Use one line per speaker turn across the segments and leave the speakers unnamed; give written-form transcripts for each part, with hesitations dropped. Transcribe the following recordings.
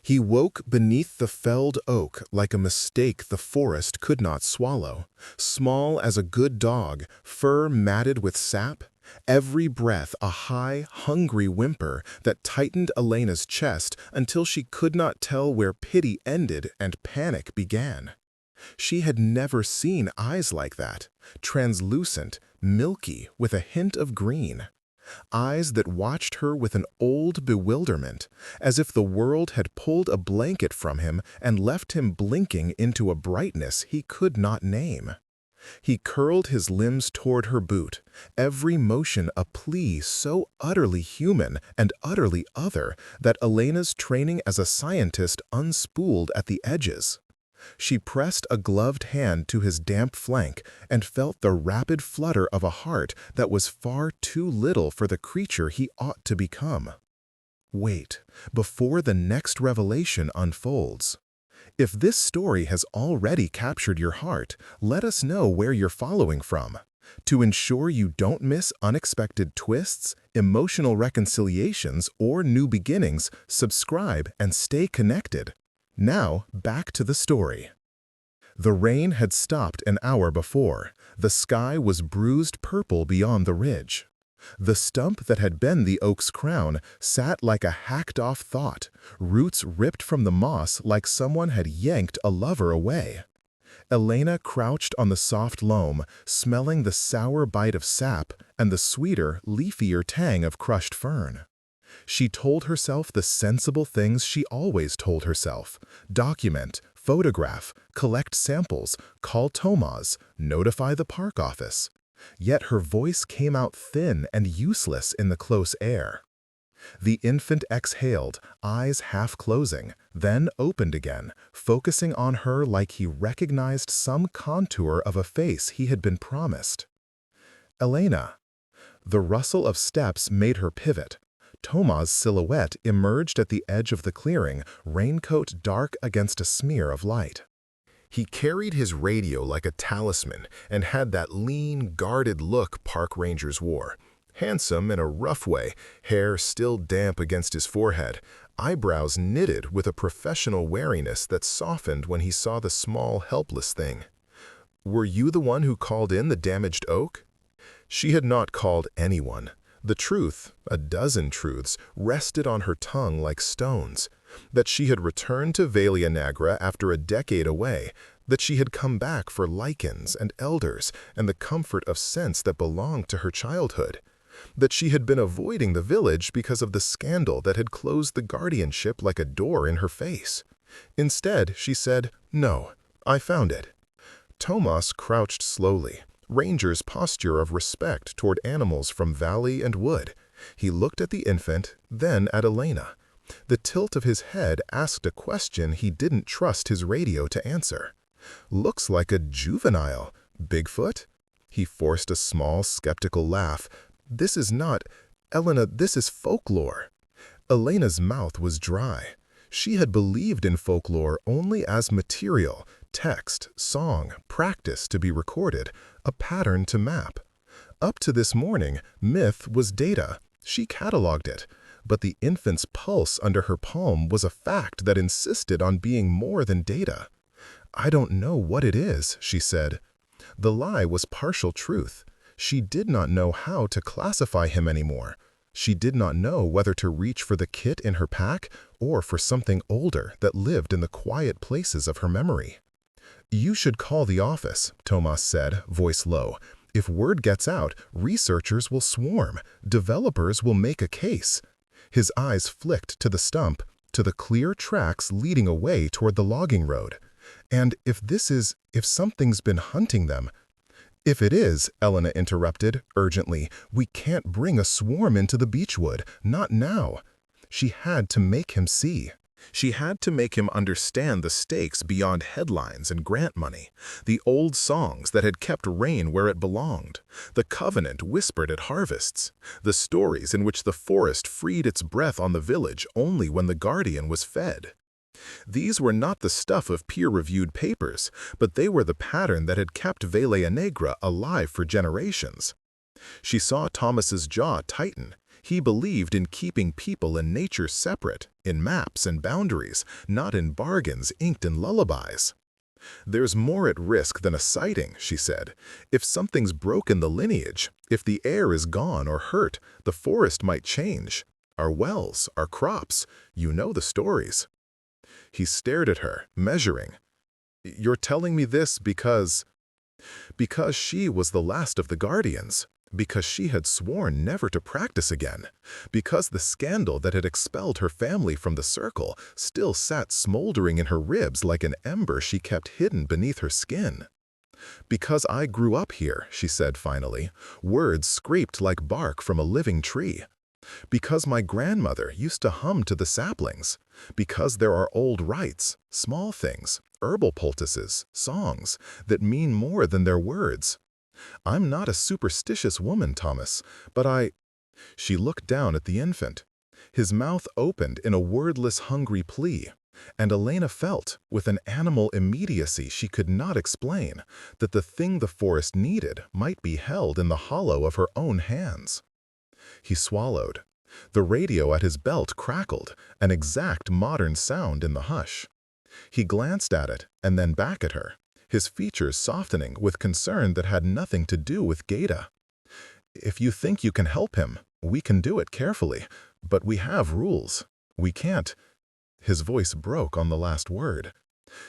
He woke beneath the felled oak like a mistake the forest could not swallow, small as a good dog, fur matted with sap, every breath a high, hungry whimper that tightened Elena's chest until she could not tell where pity ended and panic began. She had never seen eyes like that, translucent, milky, with a hint of green. Eyes that watched her with an old bewilderment, as if the world had pulled a blanket from him and left him blinking into a brightness he could not name. He curled his limbs toward her boot, every motion a plea so utterly human and utterly other that Elena's training as a scientist unspooled at the edges. She pressed a gloved hand to his damp flank and felt the rapid flutter of a heart that was far too little for the creature he ought to become. Wait, before the next revelation unfolds. If this story has already captured your heart, let us know where you're following from. To ensure you don't miss unexpected twists, emotional reconciliations, or new beginnings, subscribe and stay connected. Now, back to the story. The rain had stopped an hour before. The sky was bruised purple beyond the ridge. The stump that had been the oak's crown sat like a hacked-off thought, roots ripped from the moss like someone had yanked a lover away. Elena crouched on the soft loam, smelling the sour bite of sap and the sweeter, leafier tang of crushed fern. She told herself the sensible things she always told herself: document, photograph, collect samples, call Tomas, notify the park office. Yet her voice came out thin and useless in the close air. The infant exhaled, eyes half closing, then opened again, focusing on her like he recognized some contour of a face he had been promised. Elena. The rustle of steps made her pivot. Tomas' silhouette emerged at the edge of the clearing, raincoat dark against a smear of light. He carried his radio like a talisman and had that lean, guarded look park rangers wore. Handsome in a rough way, hair still damp against his forehead, eyebrows knitted with a professional wariness that softened when he saw the small, helpless thing. "Were you the one who called in the damaged oak?" She had not called anyone. The truth, a dozen truths, rested on her tongue like stones. That she had returned to Valia Negra after a decade away, that she had come back for lichens and elders and the comfort of sense that belonged to her childhood. That she had been avoiding the village because of the scandal that had closed the guardianship like a door in her face. Instead, she said, "No, I found it." Tomas crouched slowly, ranger's posture of respect toward animals from valley and wood. He looked at the infant, then at Elena. The tilt of his head asked a question he didn't trust his radio to answer. "Looks like a juvenile. Bigfoot?" He forced a small, skeptical laugh. "This is not... Elena, this is folklore." Elena's mouth was dry. She had believed in folklore only as material, text, song, practice to be recorded, a pattern to map. Up to this morning, myth was data. She cataloged it. But the infant's pulse under her palm was a fact that insisted on being more than data. "I don't know what it is," she said. The lie was partial truth. She did not know how to classify him anymore. She did not know whether to reach for the kit in her pack or for something older that lived in the quiet places of her memory. "You should call the office," Tomas said, voice low. "If word gets out, researchers will swarm. Developers will make a case." His eyes flicked to the stump, to the clear tracks leading away toward the logging road. "And if something's been hunting them—" "If it is," Elena interrupted, urgently, "we can't bring a swarm into the beechwood, not now." She had to make him see. She had to make him understand the stakes beyond headlines and grant money, the old songs that had kept rain where it belonged, the covenant whispered at harvests, the stories in which the forest freed its breath on the village only when the guardian was fed. These were not the stuff of peer-reviewed papers, but they were the pattern that had kept Valia Negra alive for generations. She saw Thomas's jaw tighten. He believed in keeping people and nature separate, in maps and boundaries, not in bargains inked in lullabies. "There's more at risk than a sighting," she said. "If something's broken the lineage, if the heir is gone or hurt, the forest might change. Our wells, our crops, you know the stories." He stared at her, measuring. "You're telling me this because—" Because she was the last of the guardians. Because she had sworn never to practice again. Because the scandal that had expelled her family from the circle still sat smoldering in her ribs like an ember she kept hidden beneath her skin. "Because I grew up here," she said finally, words scraped like bark from a living tree. "Because my grandmother used to hum to the saplings. Because there are old rites, small things, herbal poultices, songs, that mean more than their words. I'm not a superstitious woman, Thomas, but I—" She looked down at the infant. His mouth opened in a wordless, hungry plea, and Elena felt, with an animal immediacy she could not explain, that the thing the forest needed might be held in the hollow of her own hands. He swallowed. The radio at his belt crackled, an exact modern sound in the hush. He glanced at it and then back at her, his features softening with concern that had nothing to do with Gaeta. "If you think you can help him, we can do it carefully, but we have rules. We can't—" His voice broke on the last word,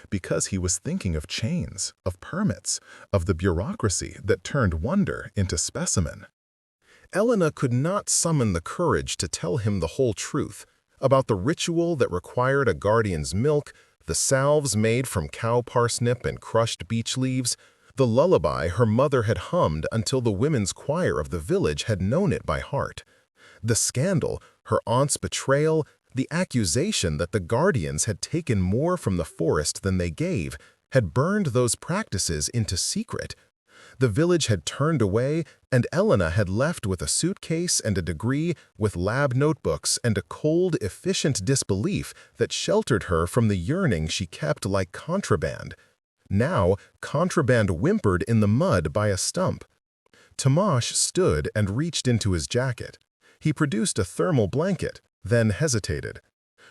because he was thinking of chains, of permits, of the bureaucracy that turned wonder into specimen. Elena could not summon the courage to tell him the whole truth about the ritual that required a guardian's milk, the salves made from cow parsnip and crushed beech leaves, the lullaby her mother had hummed until the women's choir of the village had known it by heart, the scandal, her aunt's betrayal, the accusation that the guardians had taken more from the forest than they gave, had burned those practices into secret. The village had turned away, and Elena had left with a suitcase and a degree, with lab notebooks and a cold, efficient disbelief that sheltered her from the yearning she kept like contraband. Now, contraband whimpered in the mud by a stump. Tomasz stood and reached into his jacket. He produced a thermal blanket, then hesitated.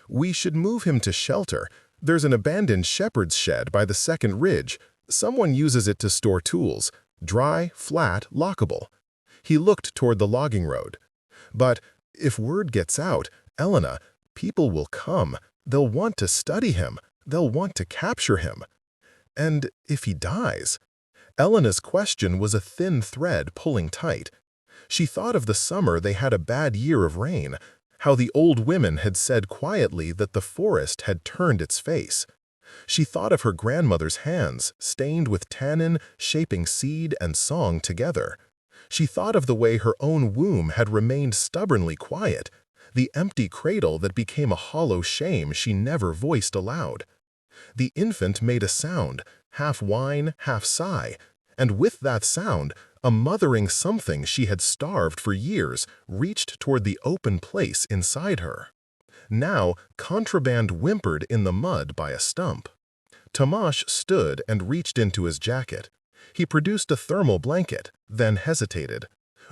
"We should move him to shelter. There's an abandoned shepherd's shed by the second ridge. Someone uses it to store tools. Dry, flat, lockable." He looked toward the logging road. "But if word gets out, Elena, people will come. They'll want to study him. They'll want to capture him. And if he dies?" Elena's question was a thin thread pulling tight. She thought of the summer they had a bad year of rain, how the old women had said quietly that the forest had turned its face. She thought of her grandmother's hands, stained with tannin, shaping seed and song together. She thought of the way her own womb had remained stubbornly quiet, the empty cradle that became a hollow shame she never voiced aloud. The infant made a sound, half whine, half sigh, and with that sound, a mothering something she had starved for years reached toward the open place inside her. Now, contraband whimpered in the mud by a stump. Tomasz stood and reached into his jacket. He produced a thermal blanket, then hesitated.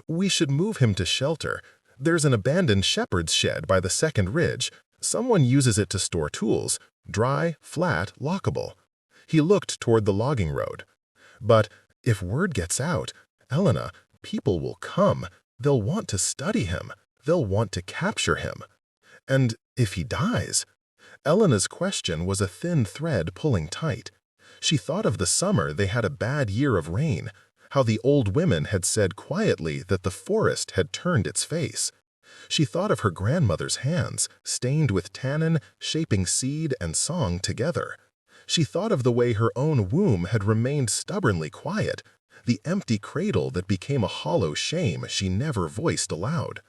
"We should move him to shelter. There's an abandoned shepherd's shed by the second ridge. Someone uses it to store tools. Dry, flat, lockable." He looked toward the logging road. "But if word gets out, Elena, people will come. They'll want to study him. They'll want to capture him. And if he dies?" Elena's question was a thin thread pulling tight. She thought of the summer they had a bad year of rain, how the old women had said quietly that the forest had turned its face. She thought of her grandmother's hands, stained with tannin, shaping seed and song together. She thought of the way her own womb had remained stubbornly quiet, the empty cradle that became a hollow shame she never voiced aloud.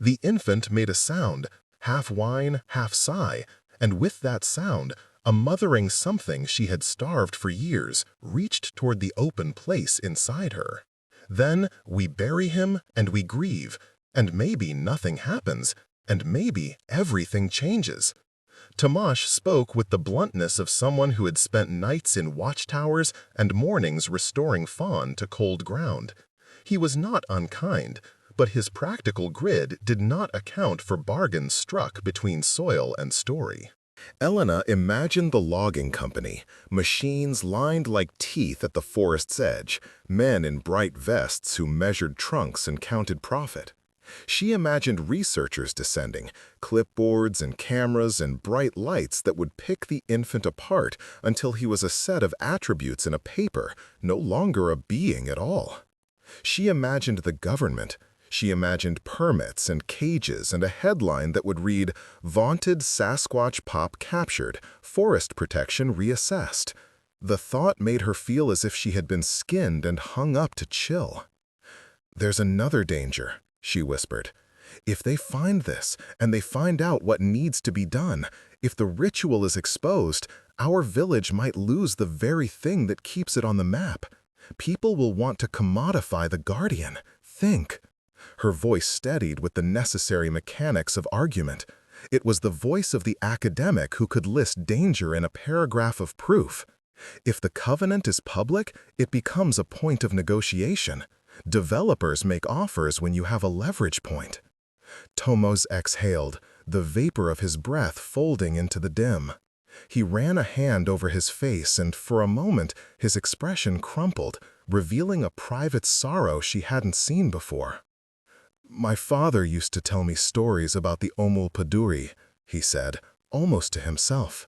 The infant made a sound, half whine, half sigh, and with that sound, a mothering something she had starved for years reached toward the open place inside her. Then we bury him and we grieve, and maybe nothing happens, and maybe everything changes. Tomasz spoke with the bluntness of someone who had spent nights in watchtowers and mornings restoring fawn to cold ground. He was not unkind, But his practical grid did not account for bargains struck between soil and story. Elena imagined the logging company, machines lined like teeth at the forest's edge, men in bright vests who measured trunks and counted profit. She imagined researchers descending, clipboards and cameras and bright lights that would pick the infant apart until he was a set of attributes in a paper, no longer a being at all. She imagined the government. She imagined permits and cages and a headline that would read, "Vaunted Sasquatch Pup Captured, Forest Protection Reassessed." The thought made her feel as if she had been skinned and hung up to chill. "There's another danger," she whispered. "If they find this, and they find out what needs to be done, if the ritual is exposed, our village might lose the very thing that keeps it on the map. People will want to commodify the guardian. Think." Her voice steadied with the necessary mechanics of argument. It was the voice of the academic who could list danger in a paragraph of proof. If the covenant is public, it becomes a point of negotiation. Developers make offers when you have a leverage point. Tomos exhaled, the vapor of his breath folding into the dim. He ran a hand over his face, and for a moment his expression crumpled, revealing a private sorrow she hadn't seen before. "My father used to tell me stories about the Omul Paduri," he said, almost to himself.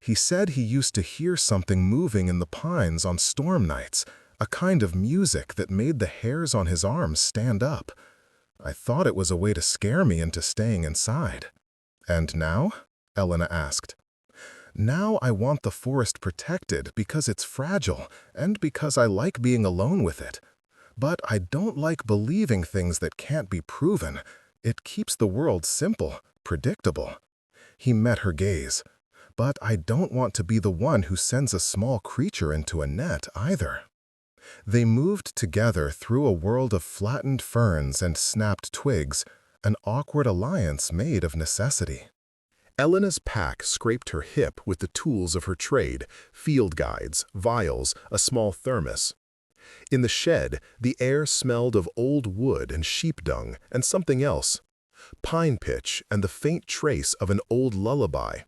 "He said he used to hear something moving in the pines on storm nights, a kind of music that made the hairs on his arms stand up. I thought it was a way to scare me into staying inside." "And now?" Elena asked. "Now I want the forest protected because it's fragile and because I like being alone with it. But I don't like believing things that can't be proven. It keeps the world simple, predictable." He met her gaze. "But I don't want to be the one who sends a small creature into a net either." They moved together through a world of flattened ferns and snapped twigs, an awkward alliance made of necessity. Elena's pack scraped her hip with the tools of her trade, field guides, vials, a small thermos. In the shed, the air smelled of old wood and sheep dung and something else, pine pitch and the faint trace of an old lullaby.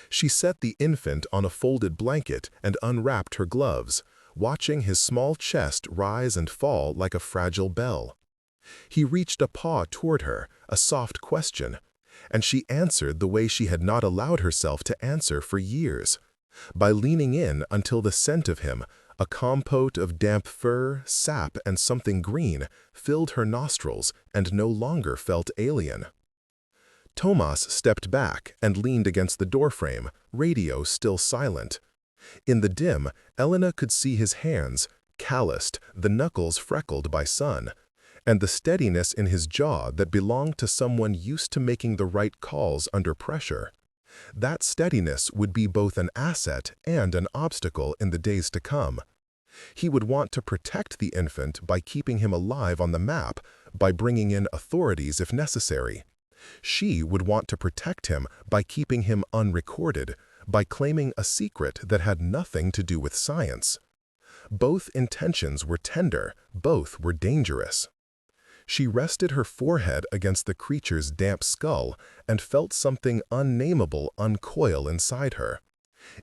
She set the infant on a folded blanket and unwrapped her gloves, watching his small chest rise and fall like a fragile bell. He reached a paw toward her, a soft question, and she answered the way she had not allowed herself to answer for years, by leaning in until the scent of him, a compote of damp fur, sap, and something green, filled her nostrils and no longer felt alien. Tomas stepped back and leaned against the doorframe, radio still silent. In the dim, Elena could see his hands, calloused, the knuckles freckled by sun, and the steadiness in his jaw that belonged to someone used to making the right calls under pressure. That steadiness would be both an asset and an obstacle in the days to come. He would want to protect the infant by keeping him alive on the map, by bringing in authorities if necessary. She would want to protect him by keeping him unrecorded, by claiming a secret that had nothing to do with science. Both intentions were tender, both were dangerous. She rested her forehead against the creature's damp skull and felt something unnameable uncoil inside her.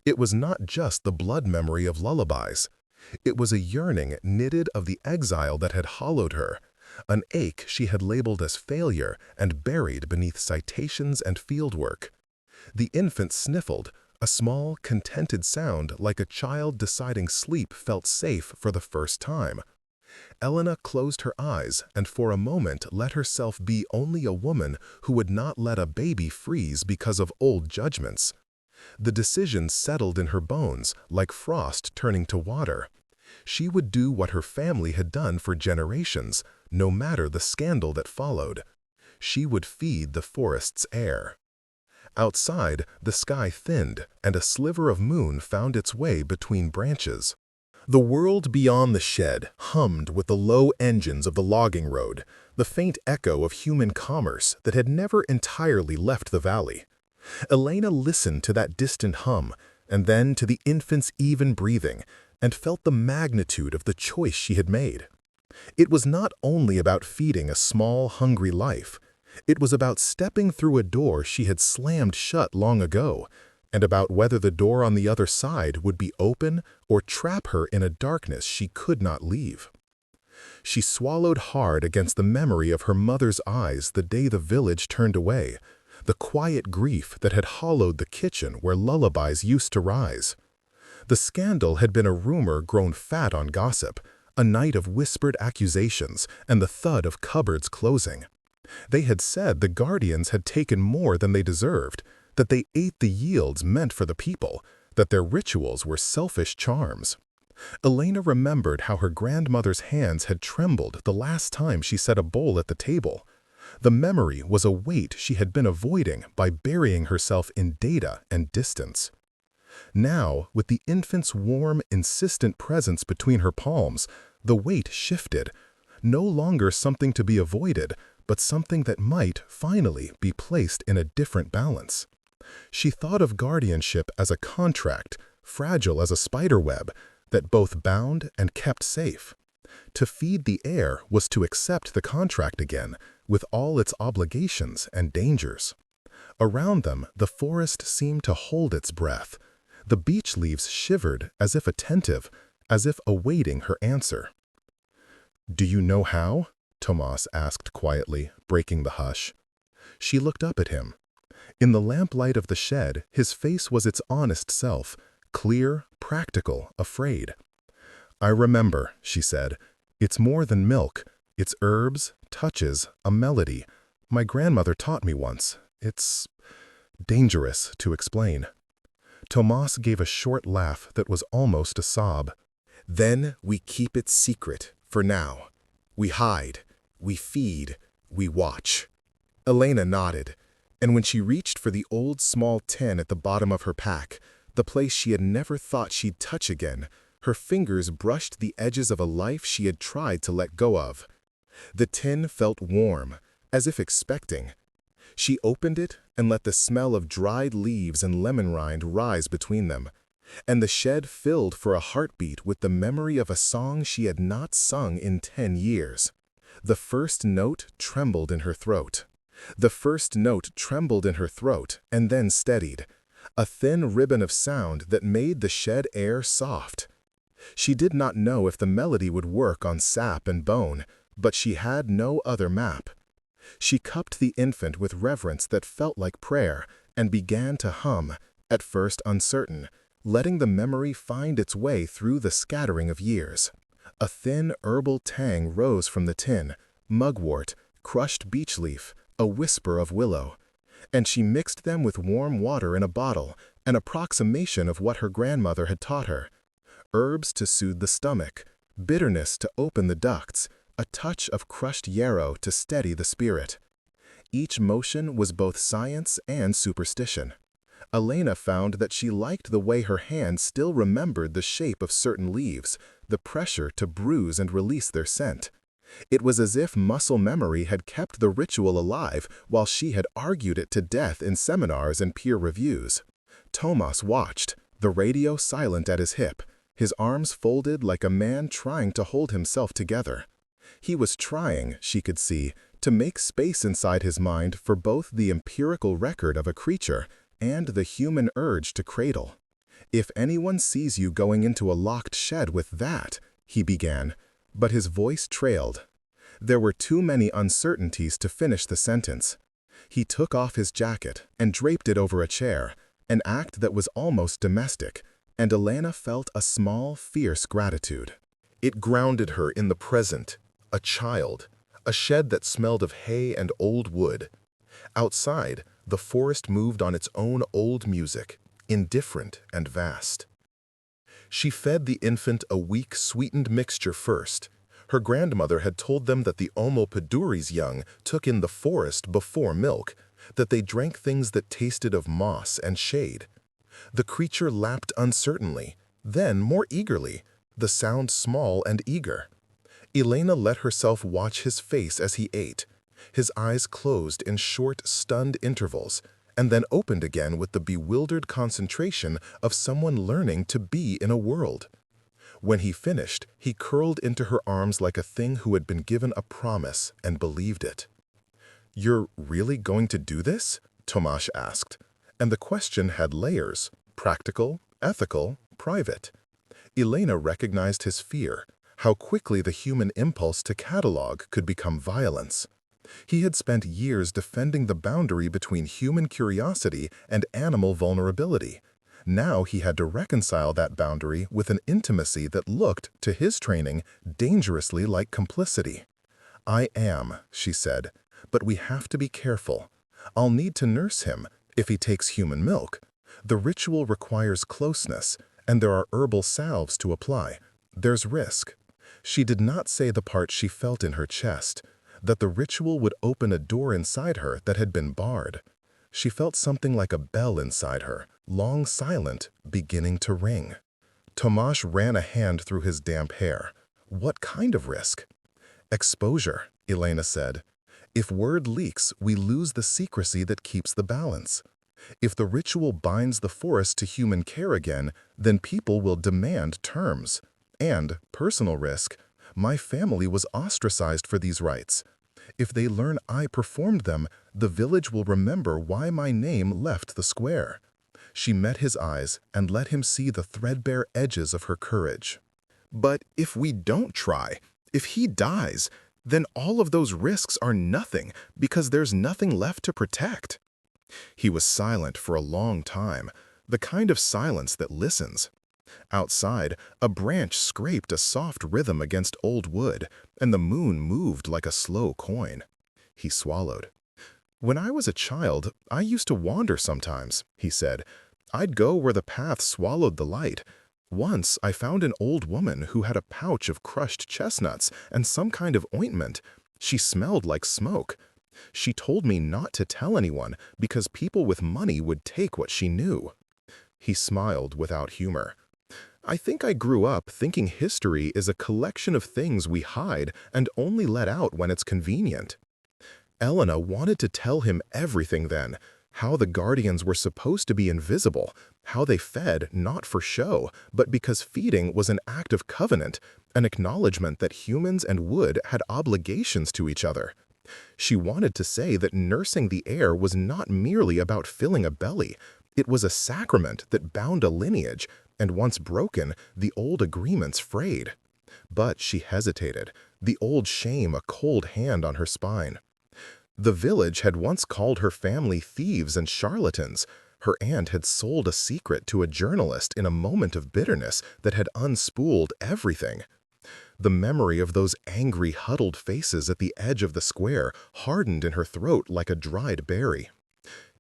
It was not just the blood memory of lullabies. It was a yearning knitted of the exile that had hollowed her, an ache she had labeled as failure and buried beneath citations and fieldwork. The infant sniffled, a small, contented sound like a child deciding sleep felt safe for the first time. Elena closed her eyes and for a moment let herself be only a woman who would not let a baby freeze because of old judgments. The decision settled in her bones, like frost turning to water. She would do what her family had done for generations, no matter the scandal that followed. She would feed the forest's heir. Outside, the sky thinned, and a sliver of moon found its way between branches. The world beyond the shed hummed with the low engines of the logging road, the faint echo of human commerce that had never entirely left the valley. Elena listened to that distant hum, and then to the infant's even breathing, and felt the magnitude of the choice she had made. It was not only about feeding a small, hungry life. It was about stepping through a door she had slammed shut long ago, and about whether the door on the other side would be open or trap her in a darkness she could not leave. She swallowed hard against the memory of her mother's eyes the day the village turned away, the quiet grief that had hollowed the kitchen where lullabies used to rise. The scandal had been a rumor grown fat on gossip, a night of whispered accusations and the thud of cupboards closing. They had said the guardians had taken more than they deserved, that they ate the yields meant for the people, that their rituals were selfish charms. Elena remembered how her grandmother's hands had trembled the last time she set a bowl at the table. The memory was a weight she had been avoiding by burying herself in data and distance. Now, with the infant's warm, insistent presence between her palms, the weight shifted, no longer something to be avoided, but something that might, finally, be placed in a different balance. She thought of guardianship as a contract, fragile as a spiderweb, that both bound and kept safe. To feed the heir was to accept the contract again, with all its obligations and dangers. Around them, the forest seemed to hold its breath. The beech leaves shivered as if attentive, as if awaiting her answer. "Do you know how?" Tomas asked quietly, breaking the hush. She looked up at him. In the lamplight of the shed, his face was its honest self, clear, practical, afraid. "I remember," she said. "It's more than milk. It's herbs, touches, a melody. My grandmother taught me once. It's dangerous to explain." Tomas gave a short laugh that was almost a sob. "Then we keep it secret, for now. We hide, we feed, we watch." Elena nodded, and when she reached for the old small tin at the bottom of her pack, the place she had never thought she'd touch again, her fingers brushed the edges of a life she had tried to let go of. The tin felt warm, as if expecting. She opened it and let the smell of dried leaves and lemon rind rise between them, and the shed filled for a heartbeat with the memory of a song she had not sung in 10 years. The first note trembled in her throat. The first note trembled in her throat and then steadied, a thin ribbon of sound that made the shed air soft. She did not know if the melody would work on sap and bone, but she had no other map. She cupped the infant with reverence that felt like prayer and began to hum, at first uncertain, letting the memory find its way through the scattering of years. A thin herbal tang rose from the tin, mugwort, crushed beech leaf, a whisper of willow, and she mixed them with warm water in a bottle, an approximation of what her grandmother had taught her. Herbs to soothe the stomach, bitterness to open the ducts, a touch of crushed yarrow to steady the spirit. Each motion was both science and superstition. Elena found that she liked the way her hand still remembered the shape of certain leaves, the pressure to bruise and release their scent. It was as if muscle memory had kept the ritual alive while she had argued it to death in seminars and peer reviews. Tomas watched, the radio silent at his hip, his arms folded like a man trying to hold himself together. He was trying, she could see, to make space inside his mind for both the empirical record of a creature and the human urge to cradle. "If anyone sees you going into a locked shed with that," he began, but his voice trailed. There were too many uncertainties to finish the sentence. He took off his jacket and draped it over a chair, an act that was almost domestic, and Elena felt a small, fierce gratitude. It grounded her in the present, a child, a shed that smelled of hay and old wood. Outside, the forest moved on its own old music, indifferent and vast. She fed the infant a weak, sweetened mixture first. Her grandmother had told them that the Homo paduri's young took in the forest before milk, that they drank things that tasted of moss and shade. The creature lapped uncertainly, then more eagerly, the sound small and eager. Elena let herself watch his face as he ate. His eyes closed in short, stunned intervals, and then opened again with the bewildered concentration of someone learning to be in a world. When he finished, he curled into her arms like a thing who had been given a promise and believed it. "You're really going to do this?" Tomasz asked. And the question had layers: practical, ethical, private. Elena recognized his fear, how quickly the human impulse to catalog could become violence. He had spent years defending the boundary between human curiosity and animal vulnerability. Now he had to reconcile that boundary with an intimacy that looked, to his training, dangerously like complicity. "I am," she said, "but we have to be careful. I'll need to nurse him if he takes human milk. The ritual requires closeness, and there are herbal salves to apply. There's risk." She did not say the part she felt in her chest, that the ritual would open a door inside her that had been barred. She felt something like a bell inside her, long silent, beginning to ring. Tomasz ran a hand through his damp hair. "What kind of risk?" "Exposure," Elena said. "If word leaks, we lose the secrecy that keeps the balance. If the ritual binds the forest to human care again, then people will demand terms. And, personal risk, my family was ostracized for these rites. If they learn I performed them, the village will remember why my name left the square." She met his eyes and let him see the threadbare edges of her courage. "But if we don't try, if he dies, then all of those risks are nothing because there's nothing left to protect." He was silent for a long time, the kind of silence that listens. Outside, a branch scraped a soft rhythm against old wood, and the moon moved like a slow coin. He swallowed. "When I was a child, I used to wander sometimes," he said. "I'd go where the path swallowed the light. Once I found an old woman who had a pouch of crushed chestnuts and some kind of ointment. She smelled like smoke. She told me not to tell anyone because people with money would take what she knew." He smiled without humor. "I think I grew up thinking history is a collection of things we hide and only let out when it's convenient." Elena wanted to tell him everything then, how the guardians were supposed to be invisible, how they fed not for show, but because feeding was an act of covenant, an acknowledgement that humans and wood had obligations to each other. She wanted to say that nursing the heir was not merely about filling a belly. It was a sacrament that bound a lineage, and once broken, the old agreements frayed. But she hesitated, the old shame a cold hand on her spine. The village had once called her family thieves and charlatans. Her aunt had sold a secret to a journalist in a moment of bitterness that had unspooled everything. The memory of those angry, huddled faces at the edge of the square hardened in her throat like a dried berry.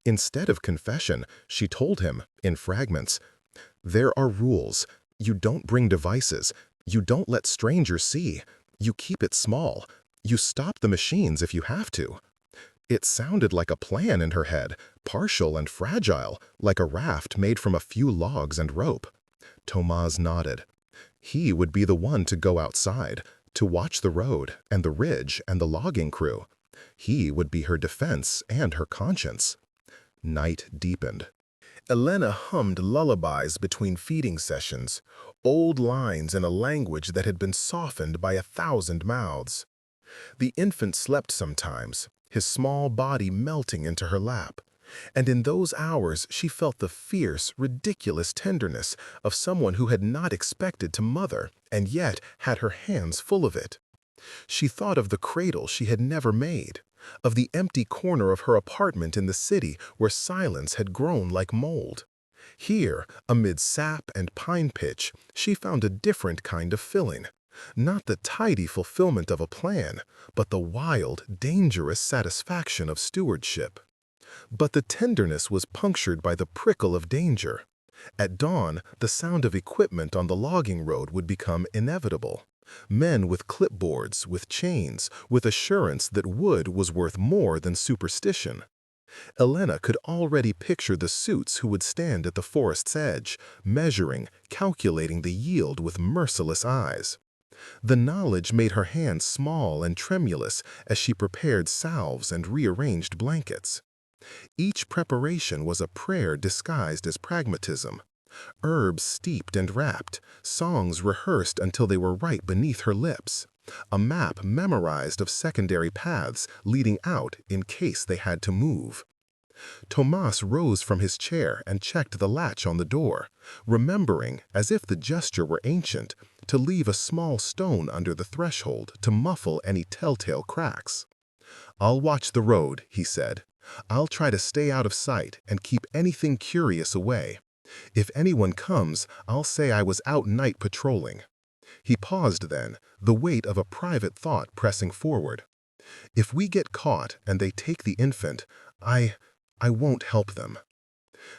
Instead of confession, she told him, in fragments, "There are rules. You don't bring devices. You don't let strangers see. You keep it small. You stop the machines if you have to." It sounded like a plan in her head, partial and fragile, like a raft made from a few logs and rope. Tomasz nodded. He would be the one to go outside, to watch the road and the ridge and the logging crew. He would be her defense and her conscience. Night deepened. Elena hummed lullabies between feeding sessions, old lines in a language that had been softened by 1,000 mouths. The infant slept sometimes, his small body melting into her lap, and in those hours she felt the fierce, ridiculous tenderness of someone who had not expected to mother and yet had her hands full of it. She thought of the cradle she had never made, of the empty corner of her apartment in the city where silence had grown like mold. Here, amid sap and pine pitch, she found a different kind of filling. Not the tidy fulfillment of a plan, but the wild, dangerous satisfaction of stewardship. But the tenderness was punctured by the prickle of danger. At dawn, the sound of equipment on the logging road would become inevitable. Men with clipboards, with chains, with assurance that wood was worth more than superstition. Elena could already picture the suits who would stand at the forest's edge, measuring, calculating the yield with merciless eyes. The knowledge made her hands small and tremulous as she prepared salves and rearranged blankets. Each preparation was a prayer disguised as pragmatism. Herbs steeped and wrapped, songs rehearsed until they were right beneath her lips, a map memorized of secondary paths leading out in case they had to move. Tomas rose from his chair and checked the latch on the door, remembering, as if the gesture were ancient, to leave a small stone under the threshold to muffle any telltale cracks. "I'll watch the road," he said. "I'll try to stay out of sight and keep anything curious away. If anyone comes, I'll say I was out night patrolling." He paused then, the weight of a private thought pressing forward. "If we get caught and they take the infant, I won't help them."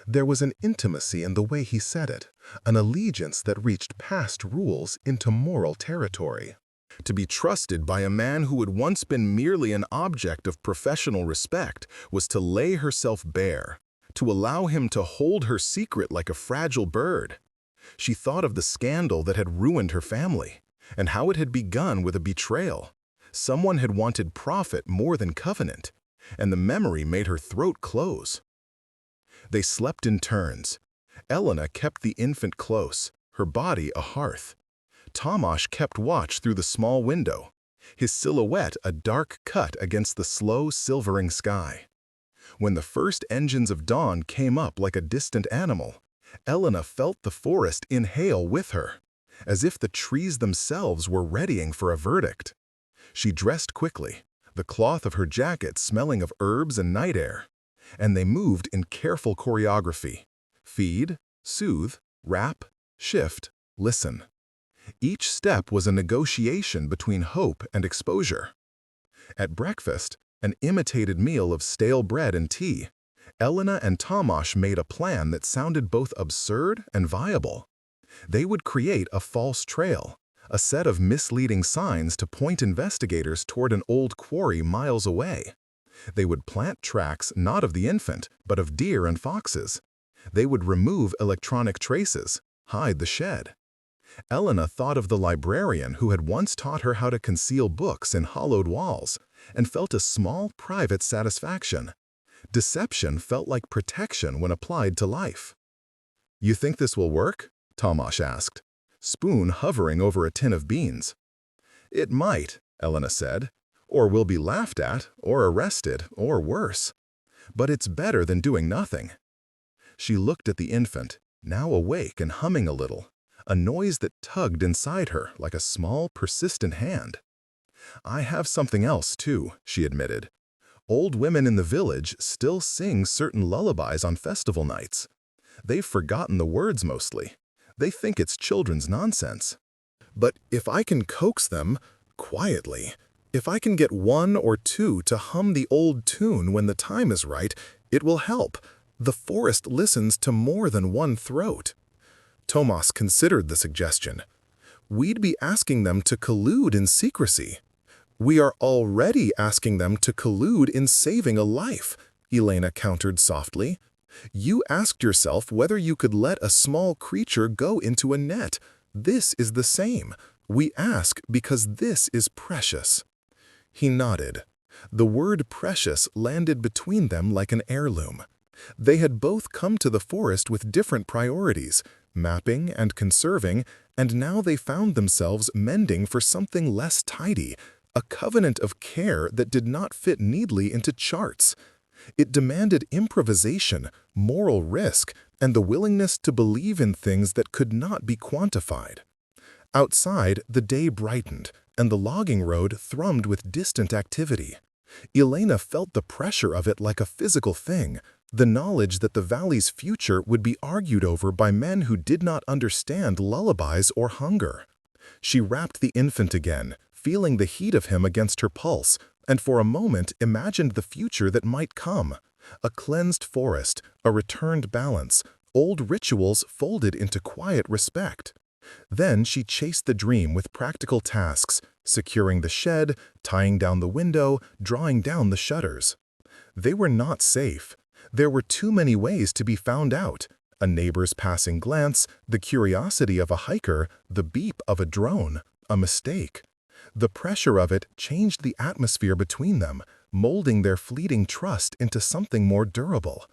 There was an intimacy in the way he said it, an allegiance that reached past rules into moral territory. To be trusted by a man who had once been merely an object of professional respect was to lay herself bare, to allow him to hold her secret like a fragile bird. She thought of the scandal that had ruined her family, and how it had begun with a betrayal. Someone had wanted profit more than covenant, and the memory made her throat close. They slept in turns. Elena kept the infant close, her body a hearth. Tomasz kept watch through the small window, his silhouette a dark cut against the slow, silvering sky. When the first engines of dawn came up like a distant animal, Elena felt the forest inhale with her, as if the trees themselves were readying for a verdict. She dressed quickly, the cloth of her jacket smelling of herbs and night air, and they moved in careful choreography. Feed, soothe, wrap, shift, listen. Each step was a negotiation between hope and exposure. At breakfast, an imitated meal of stale bread and tea, Elena and Tomasz made a plan that sounded both absurd and viable. They would create a false trail, a set of misleading signs to point investigators toward an old quarry miles away. They would plant tracks not of the infant, but of deer and foxes. They would remove electronic traces, hide the shed. Elena thought of the librarian who had once taught her how to conceal books in hollowed walls, and felt a small private satisfaction. Deception felt like protection when applied to life. "You think this will work?" Tomasz asked, spoon hovering over a tin of beans. "It might," Elena said, "or we'll be laughed at, or arrested, or worse. But it's better than doing nothing." She looked at the infant, now awake and humming a little, a noise that tugged inside her like a small, persistent hand. "I have something else, too," she admitted. "Old women in the village still sing certain lullabies on festival nights. They've forgotten the words mostly. They think it's children's nonsense. But if I can coax them, quietly, if I can get one or two to hum the old tune when the time is right, it will help. The forest listens to more than one throat." Tomas considered the suggestion. "We'd be asking them to collude in secrecy." "We are already asking them to collude in saving a life," Elena countered softly. "You asked yourself whether you could let a small creature go into a net. This is the same. We ask because this is precious." He nodded. The word precious landed between them like an heirloom. They had both come to the forest with different priorities, mapping and conserving, and now they found themselves mending for something less tidy, a covenant of care that did not fit neatly into charts. It demanded improvisation, moral risk, and the willingness to believe in things that could not be quantified. Outside, the day brightened, and the logging road thrummed with distant activity. Elena felt the pressure of it like a physical thing, the knowledge that the valley's future would be argued over by men who did not understand lullabies or hunger. She wrapped the infant again, feeling the heat of him against her pulse, and for a moment imagined the future that might come. A cleansed forest, a returned balance, old rituals folded into quiet respect. Then she chased the dream with practical tasks, securing the shed, tying down the window, drawing down the shutters. They were not safe. There were too many ways to be found out. A neighbor's passing glance, the curiosity of a hiker, the beep of a drone, a mistake. The pressure of it changed the atmosphere between them, molding their fleeting trust into something more durable.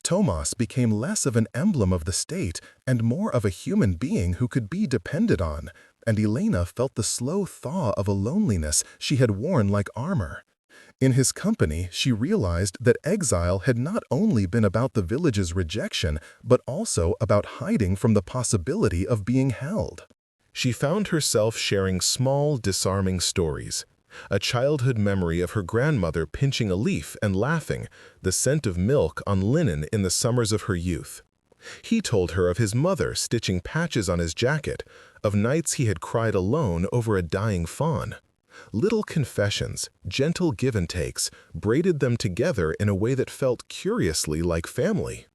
Tomas became less of an emblem of the state and more of a human being who could be depended on, and Elena felt the slow thaw of a loneliness she had worn like armor. In his company, she realized that exile had not only been about the village's rejection, but also about hiding from the possibility of being held. She found herself sharing small, disarming stories. A childhood memory of her grandmother pinching a leaf and laughing, the scent of milk on linen in the summers of her youth. He told her of his mother stitching patches on his jacket, of nights he had cried alone over a dying fawn. Little confessions, gentle give and takes, braided them together in a way that felt curiously like family.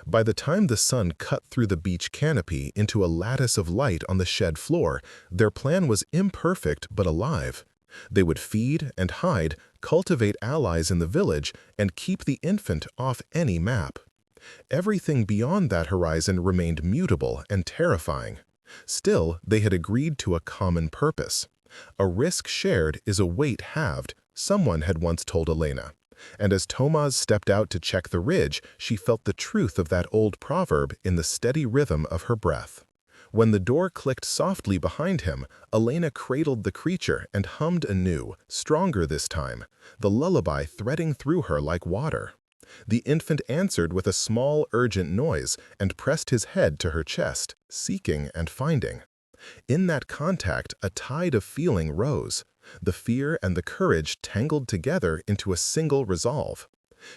By the time the sun cut through the beech canopy into a lattice of light on the shed floor, their plan was imperfect but alive. They would feed and hide, cultivate allies in the village, and keep the infant off any map. Everything beyond that horizon remained mutable and terrifying. Still, they had agreed to a common purpose. A risk shared is a weight halved, someone had once told Elena. And as Tomas stepped out to check the ridge, she felt the truth of that old proverb in the steady rhythm of her breath. When the door clicked softly behind him, Elena cradled the creature and hummed anew, stronger this time, the lullaby threading through her like water. The infant answered with a small, urgent noise and pressed his head to her chest, seeking and finding. In that contact, a tide of feeling rose. The fear and the courage tangled together into a single resolve.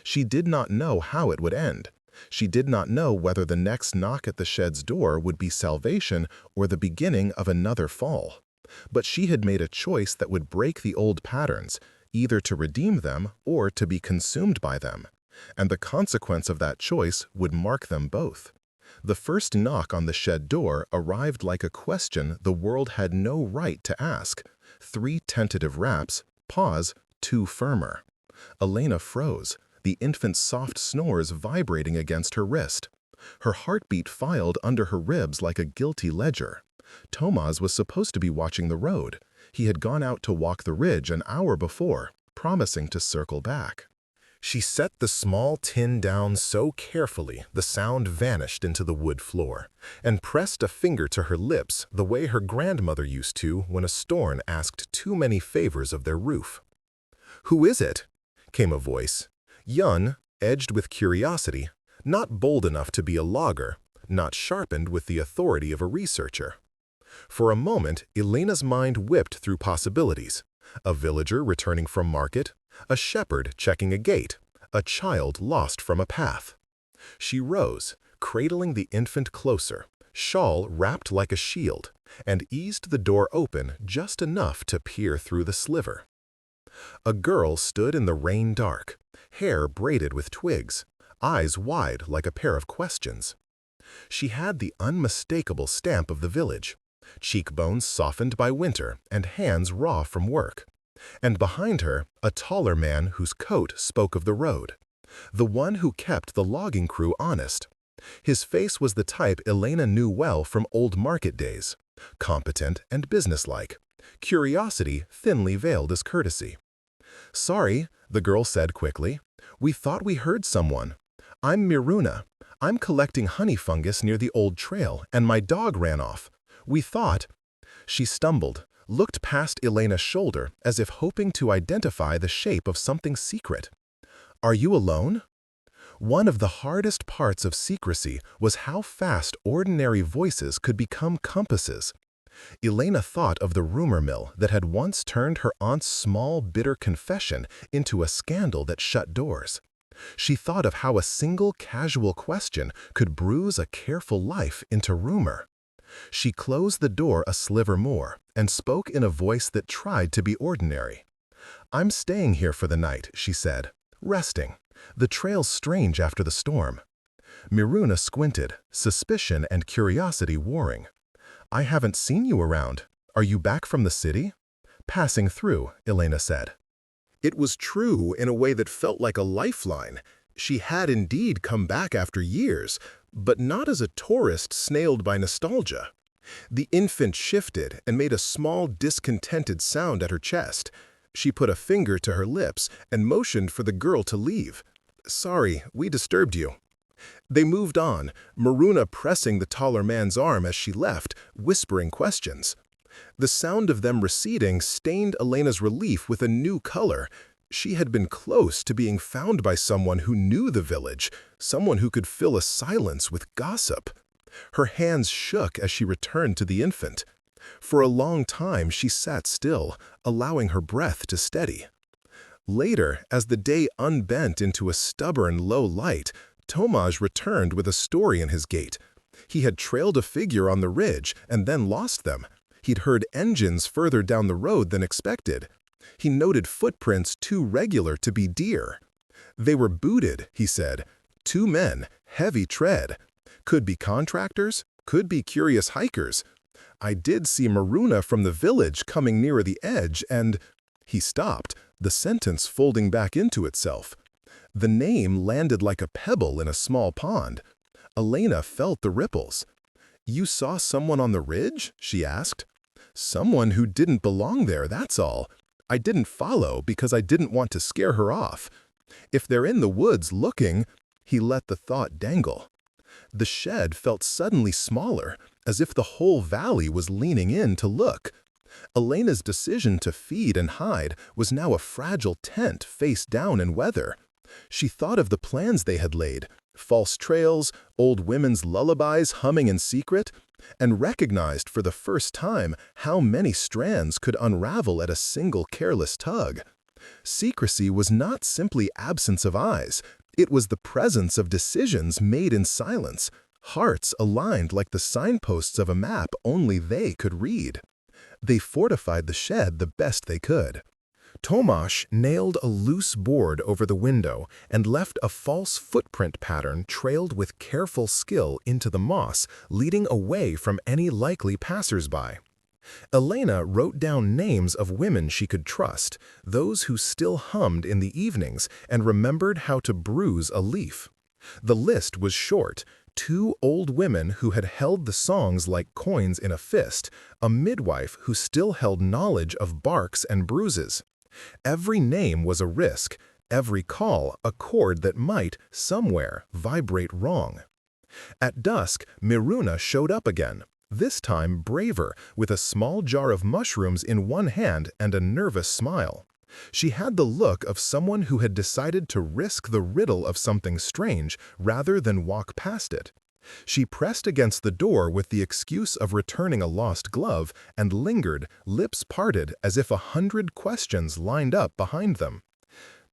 She did not know how it would end. She did not know whether the next knock at the shed's door would be salvation or the beginning of another fall. But she had made a choice that would break the old patterns, either to redeem them or to be consumed by them. And the consequence of that choice would mark them both. The first knock on the shed door arrived like a question the world had no right to ask. 3 tentative raps, pause, 2 firmer. Elena froze, the infant's soft snores vibrating against her wrist. Her heartbeat filed under her ribs like a guilty ledger. Tomas was supposed to be watching the road. He had gone out to walk the ridge an hour before, promising to circle back. She set the small tin down so carefully the sound vanished into the wood floor, and pressed a finger to her lips the way her grandmother used to when a storm asked too many favors of their roof. "Who is it?" came a voice, young, edged with curiosity, not bold enough to be a logger, not sharpened with the authority of a researcher. For a moment, Elena's mind whipped through possibilities. A villager returning from market, a shepherd checking a gate, a child lost from a path. She rose, cradling the infant closer, shawl wrapped like a shield, and eased the door open just enough to peer through the sliver. A girl stood in the rain dark, hair braided with twigs, eyes wide like a pair of questions. She had the unmistakable stamp of the village, cheekbones softened by winter and hands raw from work. And behind her, a taller man whose coat spoke of the road, the one who kept the logging crew honest. His face was the type Elena knew well from old market days, competent and businesslike, curiosity thinly veiled as courtesy. "Sorry," the girl said quickly. "We thought we heard someone. I'm Miruna. I'm collecting honey fungus near the old trail, and my dog ran off. We thought—" She stumbled, looked past Elena's shoulder as if hoping to identify the shape of something secret. "Are you alone?" One of the hardest parts of secrecy was how fast ordinary voices could become compasses. Elena thought of the rumor mill that had once turned her aunt's small, bitter confession into a scandal that shut doors. She thought of how a single casual question could bruise a careful life into rumor. She closed the door a sliver more and spoke in a voice that tried to be ordinary. "I'm staying here for the night," she said, "resting. The trail's strange after the storm." Miruna squinted, suspicion and curiosity warring. "I haven't seen you around. Are you back from the city?" "Passing through," Elena said. It was true in a way that felt like a lifeline. She had indeed come back after years, but not as a tourist snailed by nostalgia. The infant shifted and made a small, discontented sound at her chest. She put a finger to her lips and motioned for the girl to leave. "Sorry, we disturbed you." They moved on, Maruna pressing the taller man's arm as she left, whispering questions. The sound of them receding stained Elena's relief with a new color. She had been close to being found by someone who knew the village, someone who could fill a silence with gossip. Her hands shook as she returned to the infant. For a long time she sat still, allowing her breath to steady. Later, as the day unbent into a stubborn low light, Tomasz returned with a story in his gait. He had trailed a figure on the ridge and then lost them. He'd heard engines further down the road than expected. He noted footprints too regular to be deer. They were booted, he said. 2 men, heavy tread. Could be contractors, could be curious hikers. I did see Maruna from the village coming nearer the edge and… He stopped, the sentence folding back into itself. The name landed like a pebble in a small pond. Elena felt the ripples. "You saw someone on the ridge?" she asked. "Someone who didn't belong there, that's all. I didn't follow because I didn't want to scare her off. If they're in the woods looking…" He let the thought dangle. The shed felt suddenly smaller, as if the whole valley was leaning in to look. Elena's decision to feed and hide was now a fragile tent face down in weather. She thought of the plans they had laid, false trails, old women's lullabies humming in secret, and recognized for the first time how many strands could unravel at a single careless tug. Secrecy was not simply absence of eyes, it was the presence of decisions made in silence, hearts aligned like the signposts of a map only they could read. They fortified the shed the best they could. Tomasz nailed a loose board over the window and left a false footprint pattern trailed with careful skill into the moss, leading away from any likely passers-by. Elena wrote down names of women she could trust, those who still hummed in the evenings and remembered how to bruise a leaf. The list was short: 2 old women who had held the songs like coins in a fist, a midwife who still held knowledge of barks and bruises. Every name was a risk, every call a chord that might, somewhere, vibrate wrong. At dusk, Maruna showed up again, this time braver, with a small jar of mushrooms in one hand and a nervous smile. She had the look of someone who had decided to risk the riddle of something strange rather than walk past it. She pressed against the door with the excuse of returning a lost glove and lingered, lips parted as if 100 questions lined up behind them.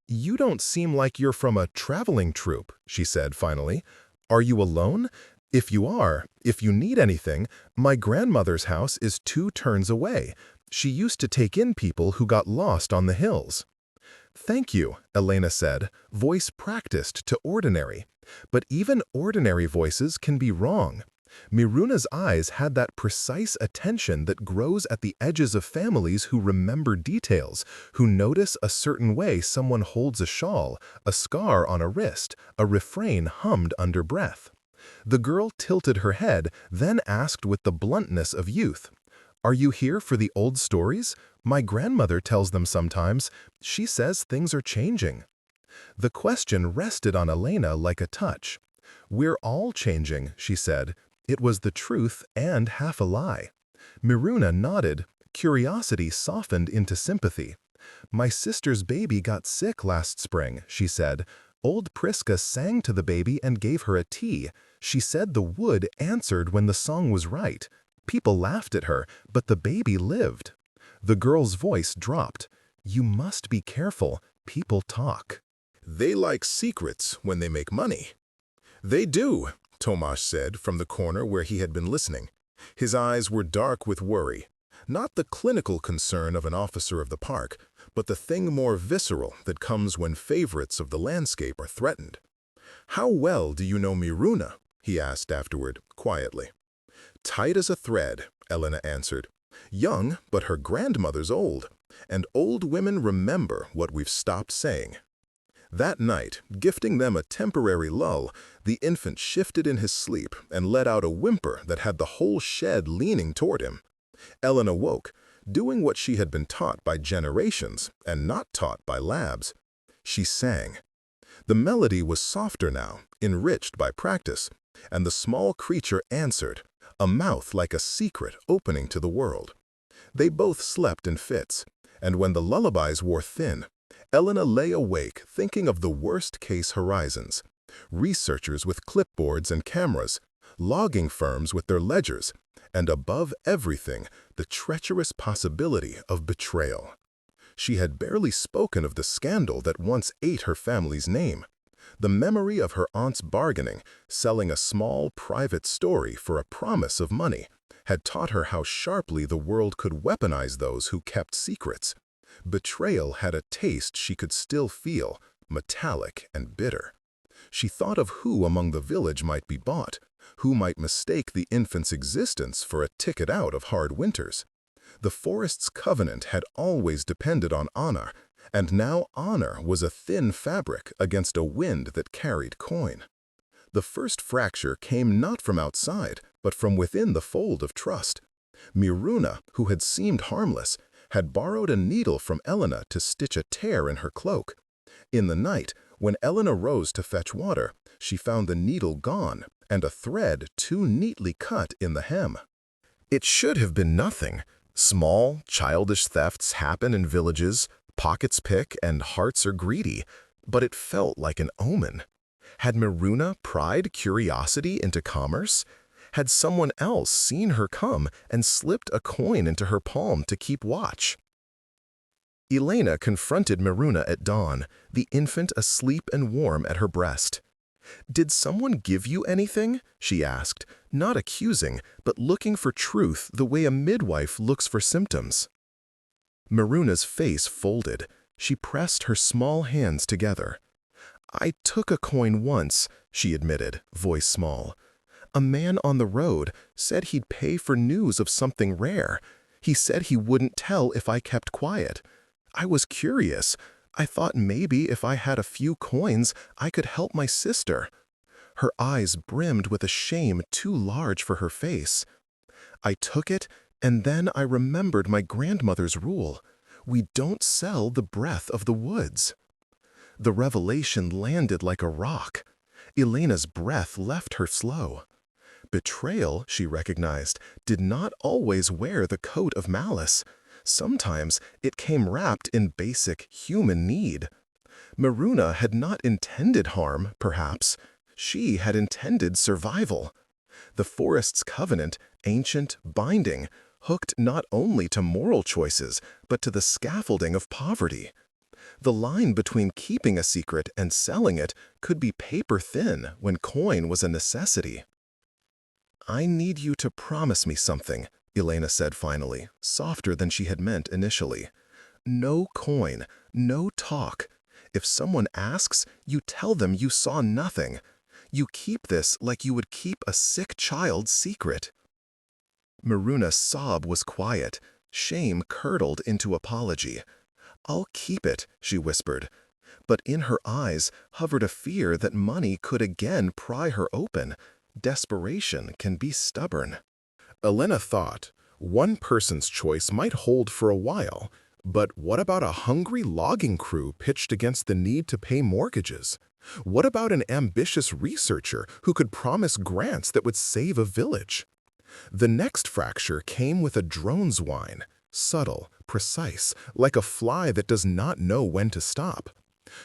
"You don't seem like you're from a traveling troupe," she said finally. "Are you alone? If you are, if you need anything, my grandmother's house is 2 turns away. She used to take in people who got lost on the hills." "Thank you," Elena said, voice practiced to ordinary. But even ordinary voices can be wrong. Maruna's eyes had that precise attention that grows at the edges of families who remember details, who notice a certain way someone holds a shawl, a scar on a wrist, a refrain hummed under breath. The girl tilted her head, then asked with the bluntness of youth, "Are you here for the old stories? My grandmother tells them sometimes. She says things are changing." The question rested on Elena like a touch. "We're all changing," she said. It was the truth and half a lie. Maruna nodded. Curiosity softened into sympathy. "My sister's baby got sick last spring," she said. "Old Priska sang to the baby and gave her a tea. She said the wood answered when the song was right. People laughed at her, but the baby lived." The girl's voice dropped. "You must be careful. People talk." "They like secrets when they make money." "They do," Tomasz said from the corner where he had been listening. His eyes were dark with worry. Not the clinical concern of an officer of the park, but the thing more visceral that comes when favorites of the landscape are threatened. "How well do you know Maruna?" he asked afterward, quietly. "Tight as a thread," Elena answered. "Young, but her grandmother's old, and old women remember what we've stopped saying." That night, gifting them a temporary lull, the infant shifted in his sleep and let out a whimper that had the whole shed leaning toward him. Elena woke, doing what she had been taught by generations and not taught by labs. She sang. The melody was softer now, enriched by practice, and the small creature answered, a mouth like a secret opening to the world. They both slept in fits, and when the lullabies wore thin, Elena lay awake thinking of the worst-case horizons. Researchers with clipboards and cameras, logging firms with their ledgers, and above everything, the treacherous possibility of betrayal. She had barely spoken of the scandal that once ate her family's name. The memory of her aunt's bargaining, selling a small, private story for a promise of money, had taught her how sharply the world could weaponize those who kept secrets. Betrayal had a taste she could still feel, metallic and bitter. She thought of who among the village might be bought, who might mistake the infant's existence for a ticket out of hard winters. The forest's covenant had always depended on honor, and now honor was a thin fabric against a wind that carried coin. The first fracture came not from outside, but from within the fold of trust. Miruna, who had seemed harmless, had borrowed a needle from Elena to stitch a tear in her cloak. In the night, when Elena rose to fetch water, she found the needle gone and a thread too neatly cut in the hem. It should have been nothing. Small, childish thefts happen in villages, pockets pick and hearts are greedy, but it felt like an omen. Had Miruna pried curiosity into commerce? Had someone else seen her come and slipped a coin into her palm to keep watch? Elena confronted Miruna at dawn, the infant asleep and warm at her breast. "Did someone give you anything?" she asked, not accusing, but looking for truth the way a midwife looks for symptoms. Miruna's face folded. She pressed her small hands together. "I took a coin once," she admitted, voice small. "A man on the road said he'd pay for news of something rare. He said he wouldn't tell if I kept quiet. I was curious. I thought maybe if I had a few coins, I could help my sister." Her eyes brimmed with a shame too large for her face. "I took it, and then I remembered my grandmother's rule. We don't sell the breath of the woods." The revelation landed like a rock. Elena's breath left her slow. Betrayal, she recognized, did not always wear the coat of malice. Sometimes it came wrapped in basic human need. Miruna had not intended harm, perhaps. She had intended survival. The forest's covenant, ancient, binding, hooked not only to moral choices, but to the scaffolding of poverty. The line between keeping a secret and selling it could be paper-thin when coin was a necessity. "I need you to promise me something," Elena said finally, softer than she had meant initially. "No coin, no talk. If someone asks, you tell them you saw nothing. You keep this like you would keep a sick child's secret." Miruna's sob was quiet. Shame curdled into apology. "I'll keep it," she whispered. But in her eyes hovered a fear that money could again pry her open. Desperation can be stubborn. Elena thought, one person's choice might hold for a while, but what about a hungry logging crew pitched against the need to pay mortgages? What about an ambitious researcher who could promise grants that would save a village? The next fracture came with a drone's whine, subtle, precise, like a fly that does not know when to stop.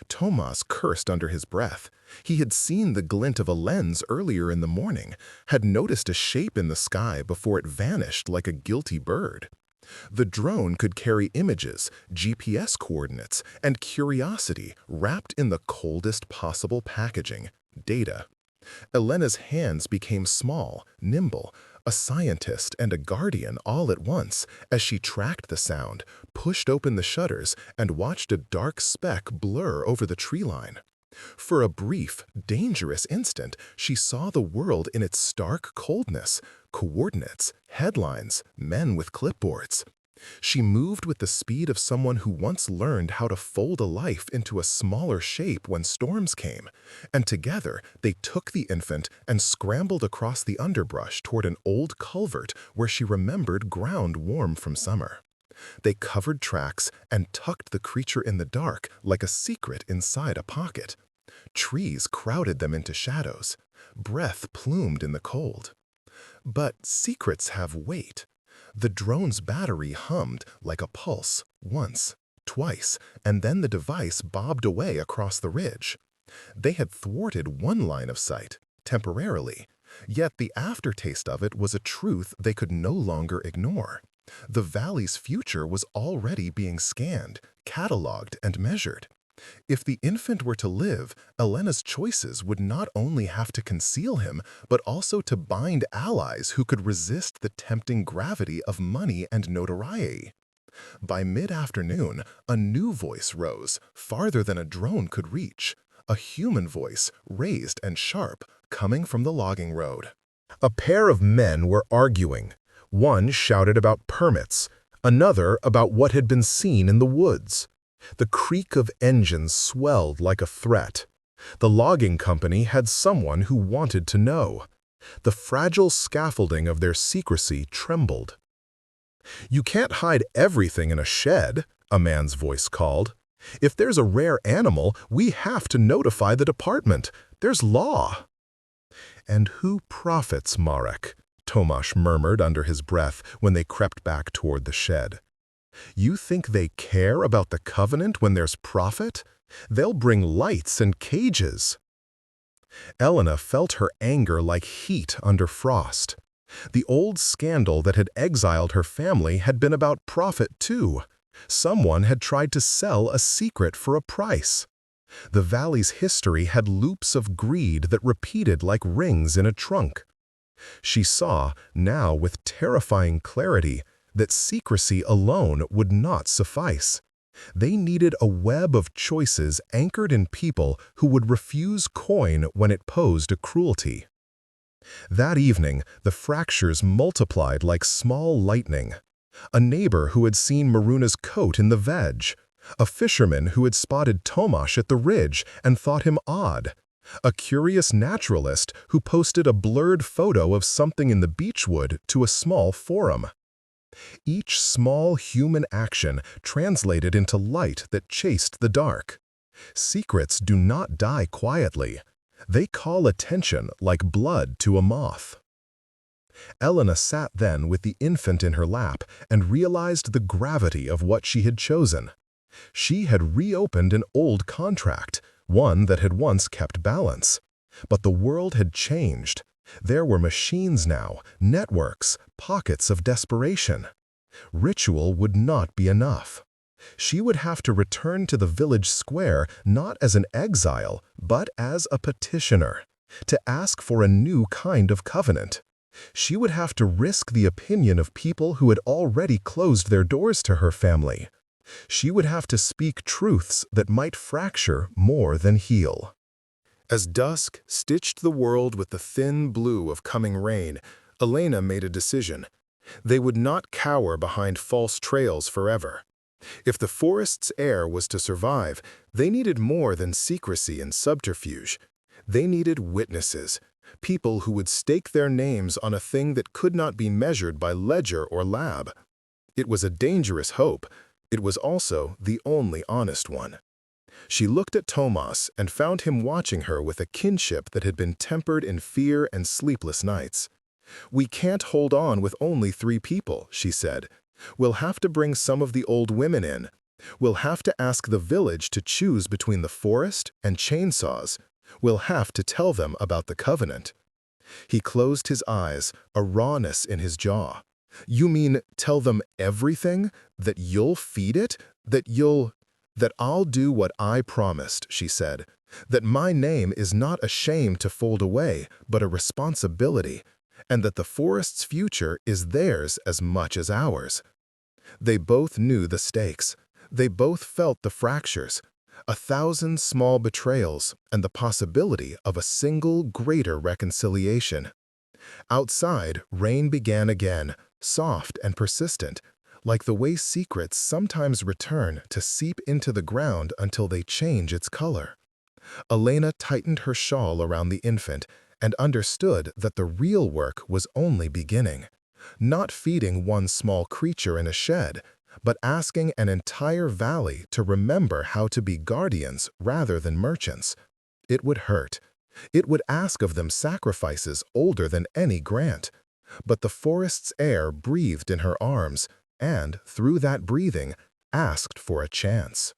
Tomas cursed under his breath. He had seen the glint of a lens earlier in the morning, had noticed a shape in the sky before it vanished like a guilty bird. The drone could carry images, GPS coordinates, and curiosity wrapped in the coldest possible packaging, data. Elena's hands became small, nimble, a scientist and a guardian all at once as she tracked the sound, pushed open the shutters, and watched a dark speck blur over the tree line. For a brief, dangerous instant, she saw the world in its stark coldness, coordinates, headlines, men with clipboards. She moved with the speed of someone who once learned how to fold a life into a smaller shape when storms came, and together they took the infant and scrambled across the underbrush toward an old culvert where she remembered ground warm from summer. They covered tracks and tucked the creature in the dark like a secret inside a pocket. Trees crowded them into shadows. Breath plumed in the cold. But secrets have weight. The drone's battery hummed like a pulse, once, twice, and then the device bobbed away across the ridge. They had thwarted one line of sight, temporarily, yet the aftertaste of it was a truth they could no longer ignore. The valley's future was already being scanned, cataloged, and measured. If the infant were to live, Elena's choices would not only have to conceal him, but also to bind allies who could resist the tempting gravity of money and notoriety. By mid-afternoon, a new voice rose, farther than a drone could reach. A human voice, raised and sharp, coming from the logging road. A pair of men were arguing. One shouted about permits, another about what had been seen in the woods. The creak of engines swelled like a threat. The logging company had someone who wanted to know. The fragile scaffolding of their secrecy trembled. "You can't hide everything in a shed," a man's voice called. "If there's a rare animal, we have to notify the department. There's law." "And who profits, Marek?" Tomasz murmured under his breath when they crept back toward the shed. "You think they care about the covenant when there's profit? They'll bring lights and cages." Elena felt her anger like heat under frost. The old scandal that had exiled her family had been about profit too. Someone had tried to sell a secret for a price. The valley's history had loops of greed that repeated like rings in a trunk. She saw, now with terrifying clarity, that secrecy alone would not suffice. They needed a web of choices anchored in people who would refuse coin when it posed a cruelty. That evening, the fractures multiplied like small lightning. A neighbor who had seen Maruna's coat in the veg. A fisherman who had spotted Tomasz at the ridge and thought him odd. A curious naturalist who posted a blurred photo of something in the beechwood to a small forum. Each small human action translated into light that chased the dark. Secrets do not die quietly. They call attention like blood to a moth. Elena sat then with the infant in her lap and realized the gravity of what she had chosen. She had reopened an old contract, one that had once kept balance. But the world had changed. There were machines now, networks, pockets of desperation. Ritual would not be enough. She would have to return to the village square not as an exile, but as a petitioner, to ask for a new kind of covenant. She would have to risk the opinion of people who had already closed their doors to her family. She would have to speak truths that might fracture more than heal. As dusk stitched the world with the thin blue of coming rain, Elena made a decision. They would not cower behind false trails forever. If the forest's heir was to survive, they needed more than secrecy and subterfuge. They needed witnesses, people who would stake their names on a thing that could not be measured by ledger or lab. It was a dangerous hope. It was also the only honest one. She looked at Tomasz and found him watching her with a kinship that had been tempered in fear and sleepless nights. "We can't hold on with only 3 people," she said. "We'll have to bring some of the old women in. We'll have to ask the village to choose between the forest and chainsaws. We'll have to tell them about the covenant." He closed his eyes, a rawness in his jaw. "You mean tell them everything? That you'll feed it? That I'll do what I promised," she said. "That my name is not a shame to fold away, but a responsibility. And that the forest's future is theirs as much as ours." They both knew the stakes. They both felt the fractures. 1,000 small betrayals and the possibility of a single greater reconciliation. Outside, rain began again, soft and persistent, like the way secrets sometimes return to seep into the ground until they change its color. Elena tightened her shawl around the infant and understood that the real work was only beginning. Not feeding one small creature in a shed, but asking an entire valley to remember how to be guardians rather than merchants. It would hurt. It would ask of them sacrifices older than any grant. But the forest's air breathed in her arms, and, through that breathing, asked for a chance.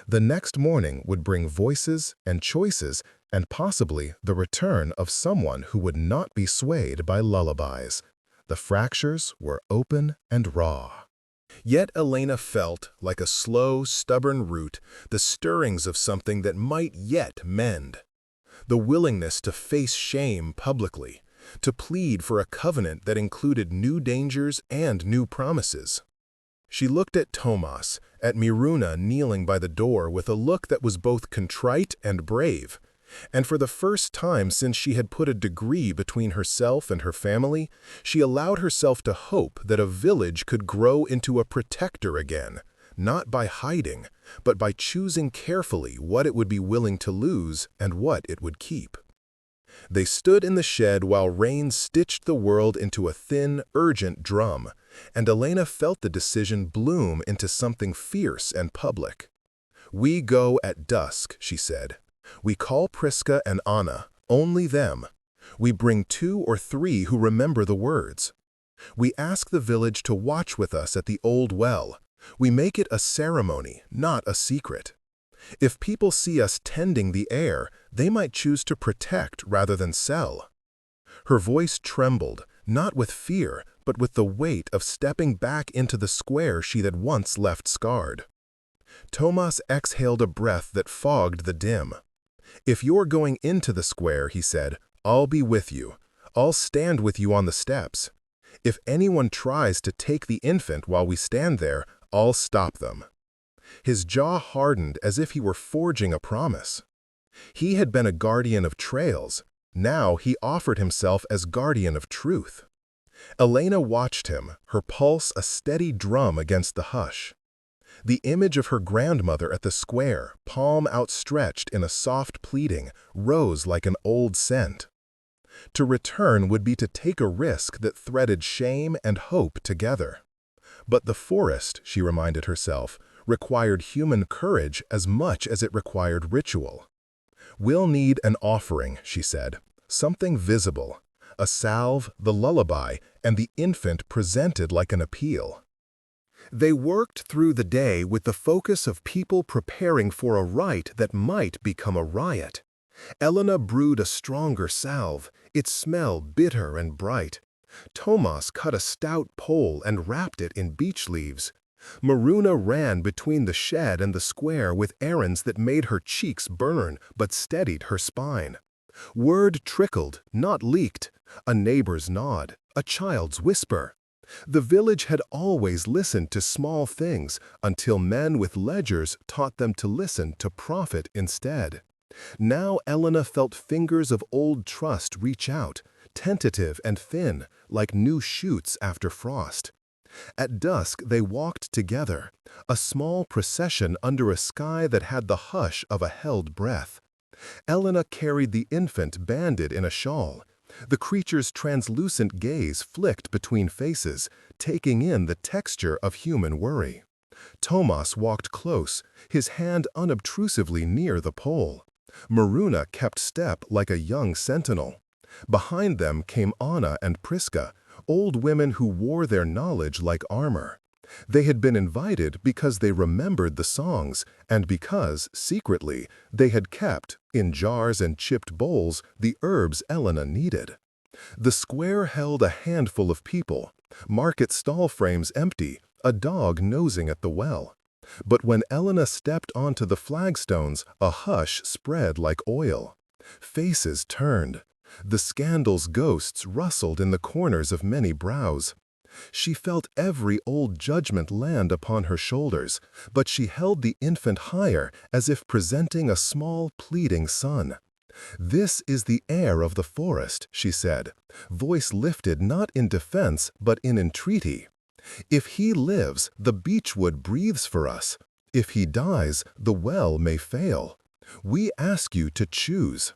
The next morning would bring voices and choices and possibly the return of someone who would not be swayed by lullabies. The fractures were open and raw. Yet Elena felt, like a slow, stubborn root, the stirrings of something that might yet mend. The willingness to face shame publicly, to plead for a covenant that included new dangers and new promises. She looked at Tomas, at Miruna kneeling by the door with a look that was both contrite and brave, and for the first time since she had put a degree between herself and her family, she allowed herself to hope that a village could grow into a protector again, not by hiding, but by choosing carefully what it would be willing to lose and what it would keep. They stood in the shed while rain stitched the world into a thin, urgent drum, and Elena felt the decision bloom into something fierce and public. "We go at dusk," she said. "We call Priska and Anna, only them. We bring 2 or 3 who remember the words. We ask the village to watch with us at the old well. We make it a ceremony, not a secret. If people see us tending the air, they might choose to protect rather than sell." Her voice trembled, not with fear, but with the weight of stepping back into the square she had once left scarred. Tomas exhaled a breath that fogged the dim. "If you're going into the square," he said, "I'll be with you. I'll stand with you on the steps. If anyone tries to take the infant while we stand there, I'll stop them." His jaw hardened as if he were forging a promise. He had been a guardian of trails. Now he offered himself as guardian of truth. Elena watched him, her pulse a steady drum against the hush. The image of her grandmother at the square, palm outstretched in a soft pleading, rose like an old scent. To return would be to take a risk that threaded shame and hope together. But the forest, she reminded herself, required human courage as much as it required ritual. "We'll need an offering," she said, "something visible, a salve, the lullaby, and the infant presented like an appeal." They worked through the day with the focus of people preparing for a rite that might become a riot. Elena brewed a stronger salve, its smell bitter and bright. Tomas cut a stout pole and wrapped it in beech leaves. Miruna ran between the shed and the square with errands that made her cheeks burn but steadied her spine. Word trickled, not leaked, a neighbor's nod, a child's whisper. The village had always listened to small things until men with ledgers taught them to listen to profit instead. Now Elena felt fingers of old trust reach out, tentative and thin, like new shoots after frost. At dusk they walked together, a small procession under a sky that had the hush of a held breath. Elena carried the infant banded in a shawl. The creature's translucent gaze flicked between faces, taking in the texture of human worry. Tomas walked close, his hand unobtrusively near the pole. Miruna kept step like a young sentinel. Behind them came Anna and Priska, old women who wore their knowledge like armor. They had been invited because they remembered the songs and because, secretly, they had kept, in jars and chipped bowls, the herbs Elena needed. The square held a handful of people, market stall frames empty, a dog nosing at the well. But when Elena stepped onto the flagstones, a hush spread like oil. Faces turned. The scandal's ghosts rustled in the corners of many brows. She felt every old judgment land upon her shoulders, but she held the infant higher as if presenting a small, pleading son. "This is the heir of the forest," she said, voice lifted not in defense but in entreaty. "If he lives, the beechwood breathes for us. If he dies, the well may fail. We ask you to choose."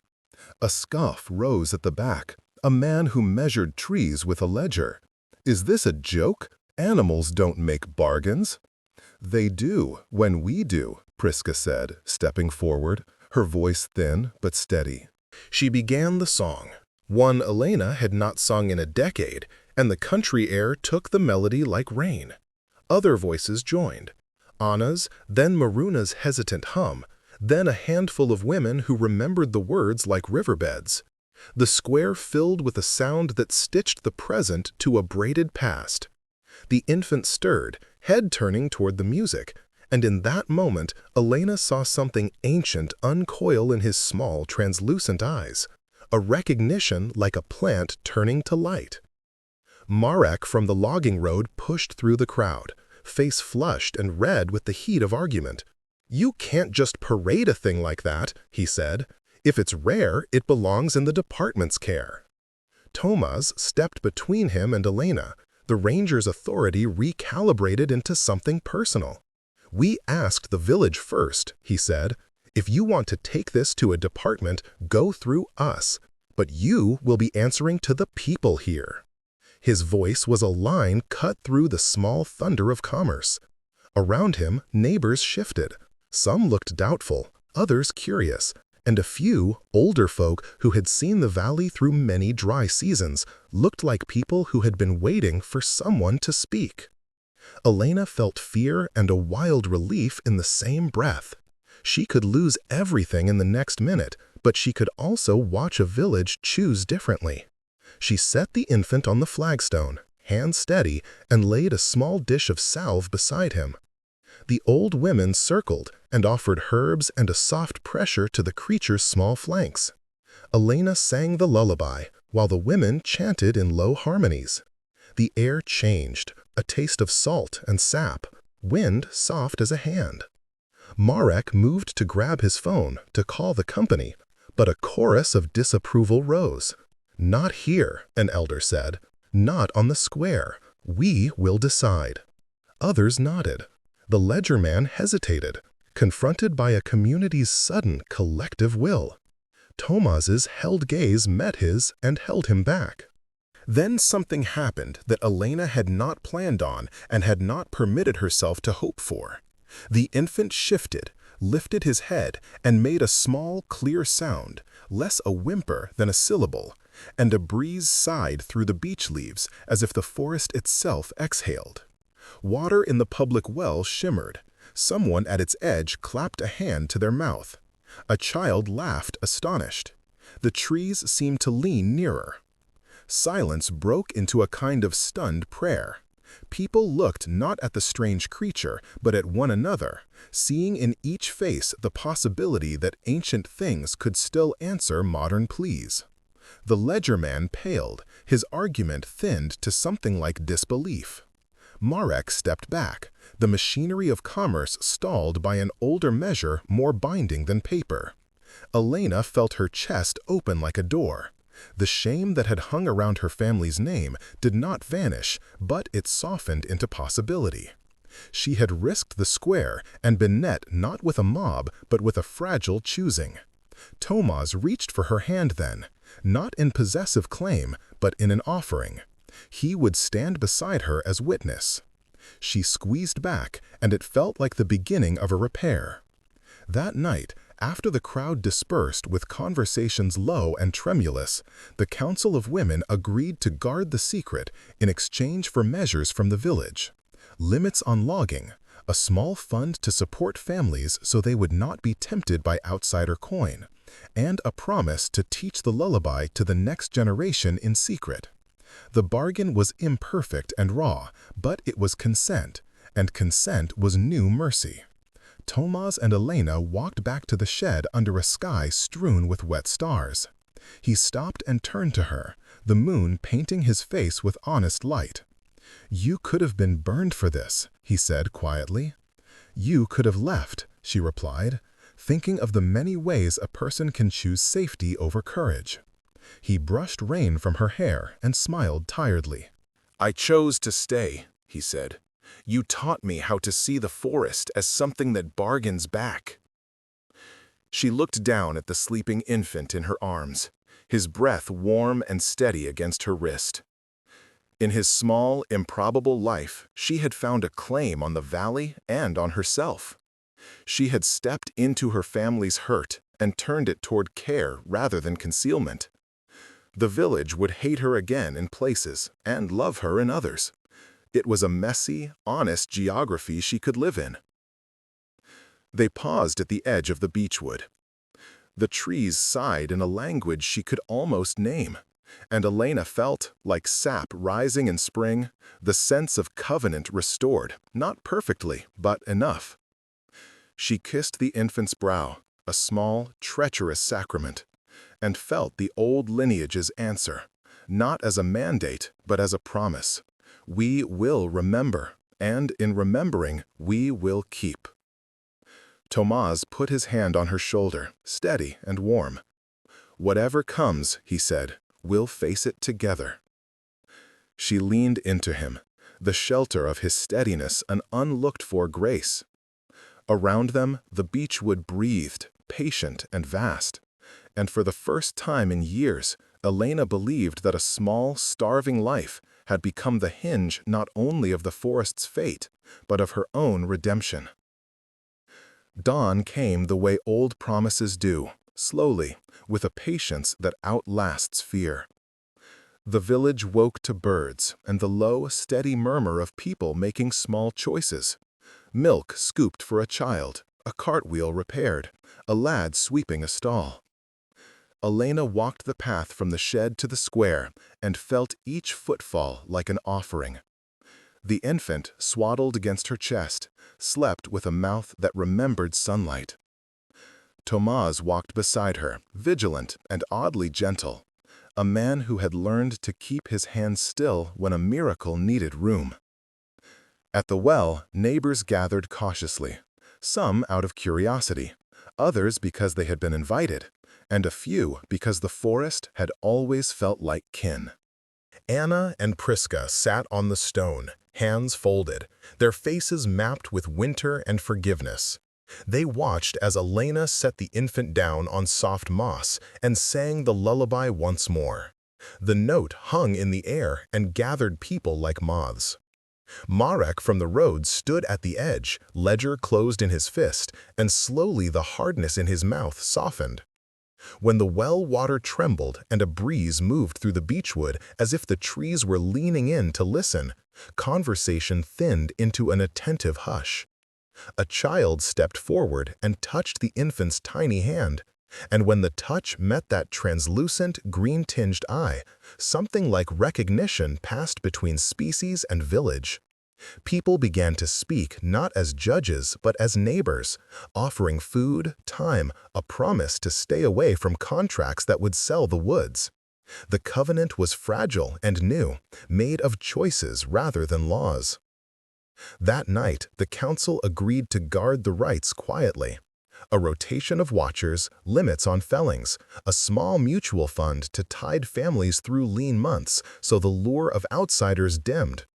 A scoff rose at the back, a man who measured trees with a ledger. "Is this a joke? Animals don't make bargains." "They do, when we do," Priska said, stepping forward, her voice thin but steady. She began the song, one Elena had not sung in a decade, and the country air took the melody like rain. Other voices joined. Anna's, then Maruna's hesitant hum, then a handful of women who remembered the words like riverbeds. The square filled with a sound that stitched the present to a braided past. The infant stirred, head turning toward the music, and in that moment Elena saw something ancient uncoil in his small, translucent eyes, a recognition like a plant turning to light. Marek from the logging road pushed through the crowd, face flushed and red with the heat of argument. "You can't just parade a thing like that," he said. "If it's rare, it belongs in the department's care." Tomas stepped between him and Elena, the ranger's authority recalibrated into something personal. "We asked the village first," he said. "If you want to take this to a department, go through us. But you will be answering to the people here." His voice was a line cut through the small thunder of commerce. Around him, neighbors shifted. Some looked doubtful, others curious, and a few, older folk who had seen the valley through many dry seasons, looked like people who had been waiting for someone to speak. Elena felt fear and a wild relief in the same breath. She could lose everything in the next minute, but she could also watch a village choose differently. She set the infant on the flagstone, hands steady, and laid a small dish of salve beside him. The old women circled and offered herbs and a soft pressure to the creature's small flanks. Elena sang the lullaby, while the women chanted in low harmonies. The air changed, a taste of salt and sap, wind soft as a hand. Marek moved to grab his phone to call the company, but a chorus of disapproval rose. "Not here," an elder said. "Not on the square. We will decide." Others nodded. The ledger man hesitated, confronted by a community's sudden collective will. Tomas's held gaze met his and held him back. Then something happened that Elena had not planned on and had not permitted herself to hope for. The infant shifted, lifted his head, and made a small, clear sound, less a whimper than a syllable, and a breeze sighed through the beech leaves as if the forest itself exhaled. Water in the public well shimmered. Someone at its edge clapped a hand to their mouth. A child laughed, astonished. The trees seemed to lean nearer. Silence broke into a kind of stunned prayer. People looked not at the strange creature, but at one another, seeing in each face the possibility that ancient things could still answer modern pleas. The ledger man paled, his argument thinned to something like disbelief. Marek stepped back, the machinery of commerce stalled by an older measure more binding than paper. Elena felt her chest open like a door. The shame that had hung around her family's name did not vanish, but it softened into possibility. She had risked the square and been met not with a mob, but with a fragile choosing. Tomas reached for her hand then, not in possessive claim, but in an offering. He would stand beside her as witness. She squeezed back, and it felt like the beginning of a repair. That night, after the crowd dispersed with conversations low and tremulous, the Council of Women agreed to guard the secret in exchange for measures from the village. Limits on logging, a small fund to support families so they would not be tempted by outsider coin, and a promise to teach the lullaby to the next generation in secret. The bargain was imperfect and raw, but it was consent, and consent was new mercy. Tomas and Elena walked back to the shed under a sky strewn with wet stars. He stopped and turned to her, the moon painting his face with honest light. "You could have been burned for this," he said quietly. "You could have left," she replied, thinking of the many ways a person can choose safety over courage. He brushed rain from her hair and smiled tiredly. "I chose to stay," he said. "You taught me how to see the forest as something that bargains back." She looked down at the sleeping infant in her arms, his breath warm and steady against her wrist. In his small, improbable life, she had found a claim on the valley and on herself. She had stepped into her family's hurt and turned it toward care rather than concealment. The village would hate her again in places and love her in others. It was a messy, honest geography she could live in. They paused at the edge of the beechwood. The trees sighed in a language she could almost name, and Elena felt, like sap rising in spring, the sense of covenant restored, not perfectly, but enough. She kissed the infant's brow, a small, treacherous sacrament, and felt the old lineage's answer, not as a mandate, but as a promise. We will remember, and in remembering, we will keep. Tomas put his hand on her shoulder, steady and warm. Whatever comes, he said, we'll face it together. She leaned into him, the shelter of his steadiness an unlooked-for grace. Around them, the beechwood breathed, patient and vast, and for the first time in years, Elena believed that a small, starving life had become the hinge not only of the forest's fate, but of her own redemption. Dawn came the way old promises do, slowly, with a patience that outlasts fear. The village woke to birds and the low, steady murmur of people making small choices. Milk scooped for a child, a cartwheel repaired, a lad sweeping a stall. Elena walked the path from the shed to the square and felt each footfall like an offering. The infant, swaddled against her chest, slept with a mouth that remembered sunlight. Tomas walked beside her, vigilant and oddly gentle, a man who had learned to keep his hands still when a miracle needed room. At the well, neighbors gathered cautiously, some out of curiosity, others because they had been invited, and a few because the forest had always felt like kin. Anna and Priska sat on the stone, hands folded, their faces mapped with winter and forgiveness. They watched as Elena set the infant down on soft moss and sang the lullaby once more. The note hung in the air and gathered people like moths. Marek from the road stood at the edge, ledger closed in his fist, and slowly the hardness in his mouth softened. When the well water trembled and a breeze moved through the beechwood as if the trees were leaning in to listen, conversation thinned into an attentive hush. A child stepped forward and touched the infant's tiny hand, and when the touch met that translucent, green-tinged eye, something like recognition passed between species and village. People began to speak not as judges but as neighbors, offering food, time, a promise to stay away from contracts that would sell the woods. The covenant was fragile and new, made of choices rather than laws. That night, the council agreed to guard the rights quietly. A rotation of watchers, limits on fellings, a small mutual fund to tide families through lean months so the lure of outsiders dimmed.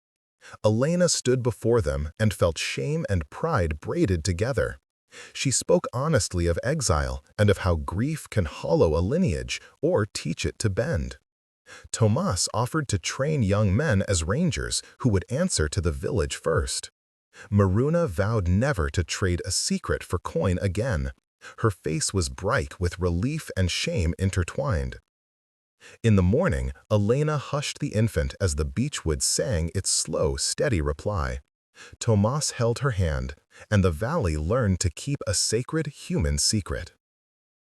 Elena stood before them and felt shame and pride braided together. She spoke honestly of exile and of how grief can hollow a lineage or teach it to bend. Tomas offered to train young men as rangers who would answer to the village first. Maruna vowed never to trade a secret for coin again. Her face was bright with relief and shame intertwined. In the morning, Elena hushed the infant as the beechwood sang its slow, steady reply. Tomas held her hand, and the valley learned to keep a sacred human secret.